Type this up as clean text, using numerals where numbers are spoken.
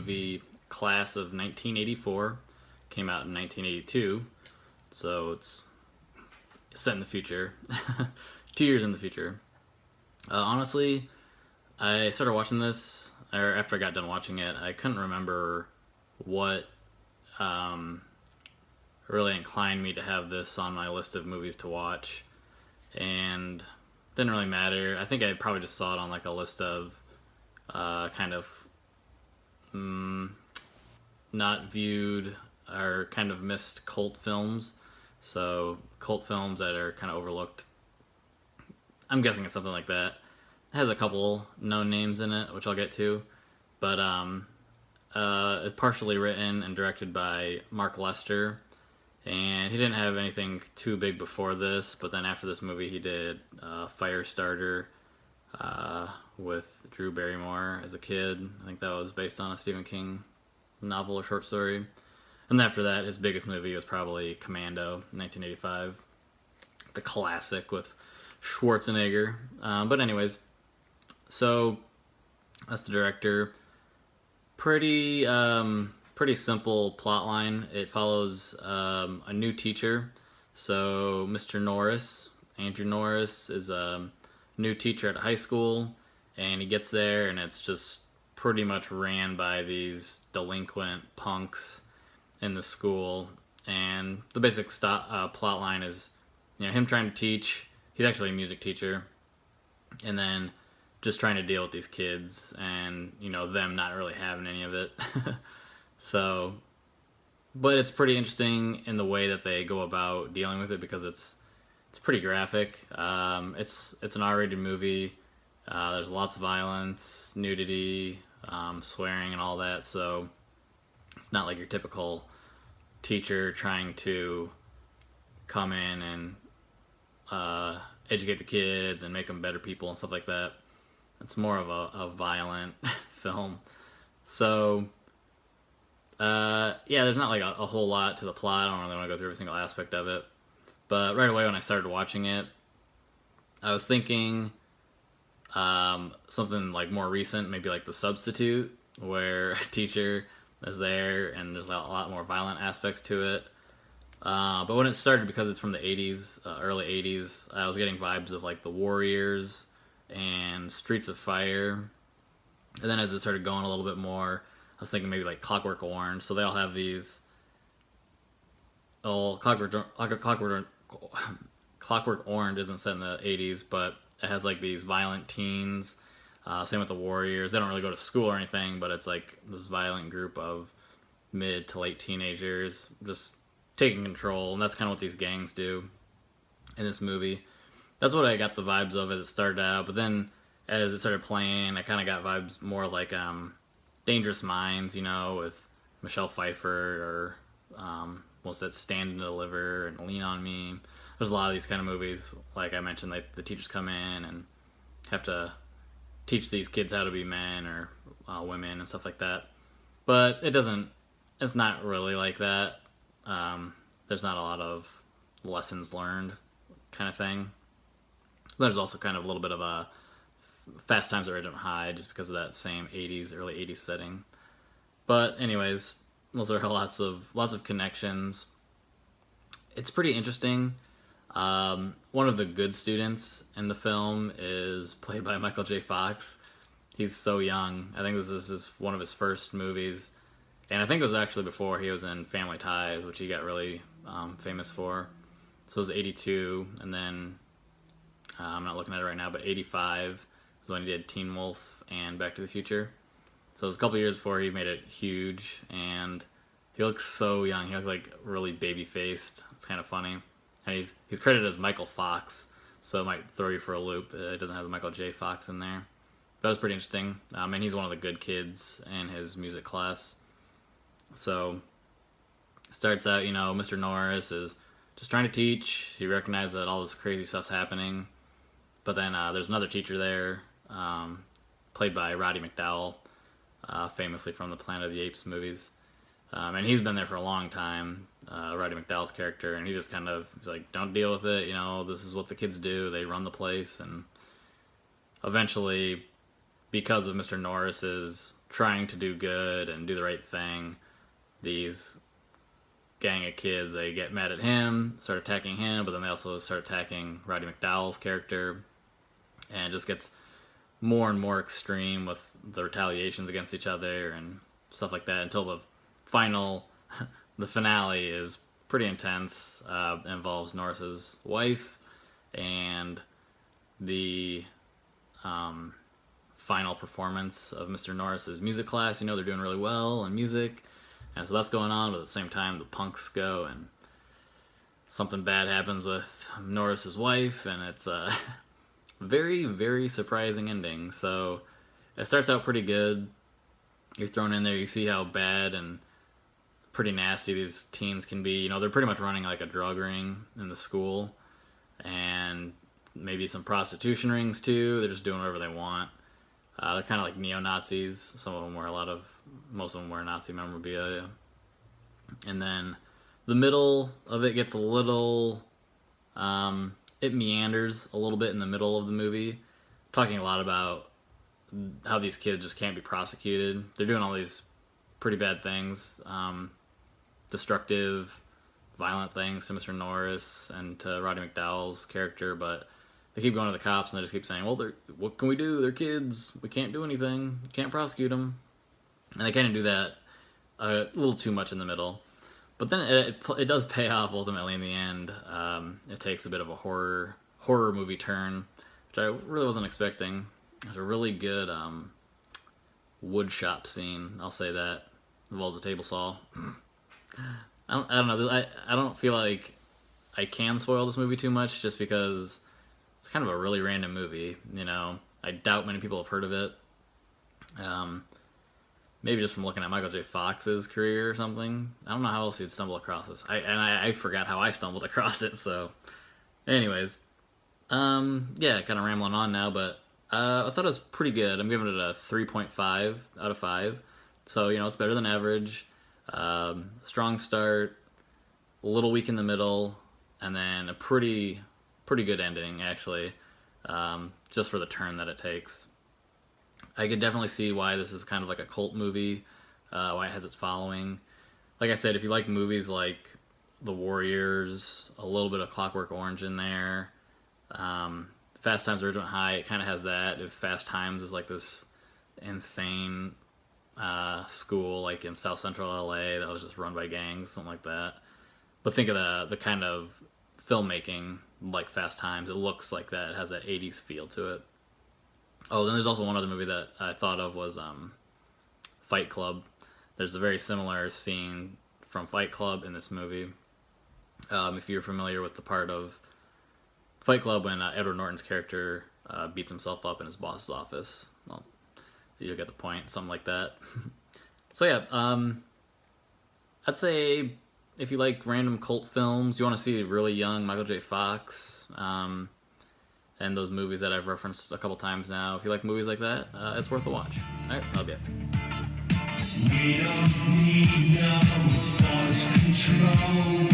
movie Class of 1984. Came out in 1982, so it's set in the future. 2 years in the future. Honestly, I started watching this, or after I got done watching it, I couldn't remember what um, really inclined me to have this on my list of movies to watch, and didn't really matter. I think I probably just saw it on like a list of kind of not viewed or kind of missed cult films. So cult films that are kind of overlooked. I'm guessing it's something like that. It has a couple known names in it, which I'll get to, but it's partially written and directed by Mark Lester, and he didn't have anything too big before this. But then after this movie, he did Firestarter with Drew Barrymore as a kid. I think that was based on a Stephen King novel or short story. And after that, his biggest movie was probably Commando, 1985, the classic with Schwarzenegger. But anyways, so that's the director. Pretty simple plot line. It follows a new teacher. So Mr. Norris, Andrew Norris, is a new teacher at a high school, and he gets there, and it's just pretty much ran by these delinquent punks in the school. And the basic plot line is, him trying to teach. He's actually a music teacher, and then just trying to deal with these kids, and them not really having any of it. So, but it's pretty interesting in the way that they go about dealing with it, because it's pretty graphic. It's an R-rated movie. There's lots of violence, nudity, swearing, and all that. So it's not like your typical teacher trying to come in and educate the kids and make them better people and stuff like that. It's more of a violent film. So, there's not like a whole lot to the plot. I don't really want to go through every single aspect of it. But right away when I started watching it, I was thinking something like more recent, maybe like The Substitute, where a teacher is there and there's a lot more violent aspects to it. But when it started, because it's from the 80s, early 80s, I was getting vibes of like The Warriors and Streets of Fire. And then as it started going a little bit more, I was thinking maybe like Clockwork Orange. So they all have these. Oh, Clockwork Orange isn't set in the 80s, but it has like these violent teens. Same with The Warriors. They don't really go to school or anything, but it's like this violent group of mid to late teenagers just taking control. And that's kind of what these gangs do in this movie. That's what I got the vibes of as it started out. But then as it started playing, I kind of got vibes more like Dangerous Minds, with Michelle Pfeiffer, or what's that, Stand and Deliver and Lean on Me. There's a lot of these kind of movies, like I mentioned, like the teachers come in and have to teach these kids how to be men or women and stuff like that. But it's not really like that. There's not a lot of lessons learned kind of thing. There's also kind of a little bit of a Fast Times at Ridgemont High, just because of that same early 80s setting. But anyways, those are lots of connections. It's pretty interesting. One of the good students in the film is played by Michael J. Fox. He's so young. I think this is one of his first movies. And I think it was actually before he was in Family Ties, which he got really famous for. So it was 82, and then I'm not looking at it right now, but 85 is when he did Teen Wolf and Back to the Future. So it was a couple years before he made it huge, and he looks so young. He looks like really baby-faced. It's kind of funny. And he's credited as Michael Fox, so it might throw you for a loop. It doesn't have the Michael J. Fox in there. That was pretty interesting. And he's one of the good kids in his music class. So it starts out, Mr. Norris is just trying to teach. He recognizes that all this crazy stuff's happening. But then there's another teacher there, played by Roddy McDowall, famously from the Planet of the Apes movies. And he's been there for a long time, Roddy McDowall's character, and he's like, don't deal with it, this is what the kids do. They run the place, and eventually because of Mr. Norris's trying to do good and do the right thing, these gang of kids, they get mad at him, start attacking him, but then they also start attacking Roddy McDowall's character, and it just gets more and more extreme with the retaliations against each other and stuff like that until the finale is pretty intense. Involves Norris's wife and the final performance of Mr. Norris's music class. They're doing really well in music, and so that's going on, but at the same time the punks go and something bad happens with Norris's wife, and it's a very, very surprising ending. So it starts out pretty good. You're thrown in there, you see how bad and pretty nasty these teens can be. They're pretty much running like a drug ring in the school, and maybe some prostitution rings too. They're just doing whatever they want. They're kind of like neo-Nazis. Some of them wear most of them wear Nazi memorabilia. And then the middle of it gets a little, it meanders a little bit in the middle of the movie, talking a lot about how these kids just can't be prosecuted. They're doing all these pretty bad things, destructive, violent things to Mr. Norris and to Roddy McDowall's character, but they keep going to the cops and they just keep saying, well, what can we do? They're kids. We can't do anything. Can't prosecute them. And they kind of do that a little too much in the middle. But then it does pay off ultimately in the end. It takes a bit of a horror movie turn, which I really wasn't expecting. There's a really good wood shop scene. I'll say that. Involves a table saw. I don't know. I don't feel like I can spoil this movie too much just because it's kind of a really random movie. I doubt many people have heard of it. Maybe just from looking at Michael J. Fox's career or something. I don't know how else he'd stumble across this. I forgot how I stumbled across it. So, anyways, kind of rambling on now, but I thought it was pretty good. I'm giving it a 3.5 out of 5. So it's better than average. Strong start, a little weak in the middle, and then a pretty good ending actually. Just for the turn that it takes. I could definitely see why this is kind of like a cult movie, why it has its following. Like I said, if you like movies like The Warriors, a little bit of Clockwork Orange in there, Fast Times at Ridgemont High, it kind of has that. If Fast Times is like this insane school like in South Central LA that was just run by gangs, something like that. But think of the kind of filmmaking like Fast Times. It looks like that. It has that 80s feel to it. Oh, then there's also one other movie that I thought of was Fight Club. There's a very similar scene from Fight Club in this movie. If you're familiar with the part of Fight Club when Edward Norton's character beats himself up in his boss's office. Well, you'll get the point, something like that. So yeah, I'd say if you like random cult films, you want to see really young Michael J. Fox, and those movies that I've referenced a couple times now, if you like movies like that, it's worth a watch. Alright, that'll be it. We don't need no thought control.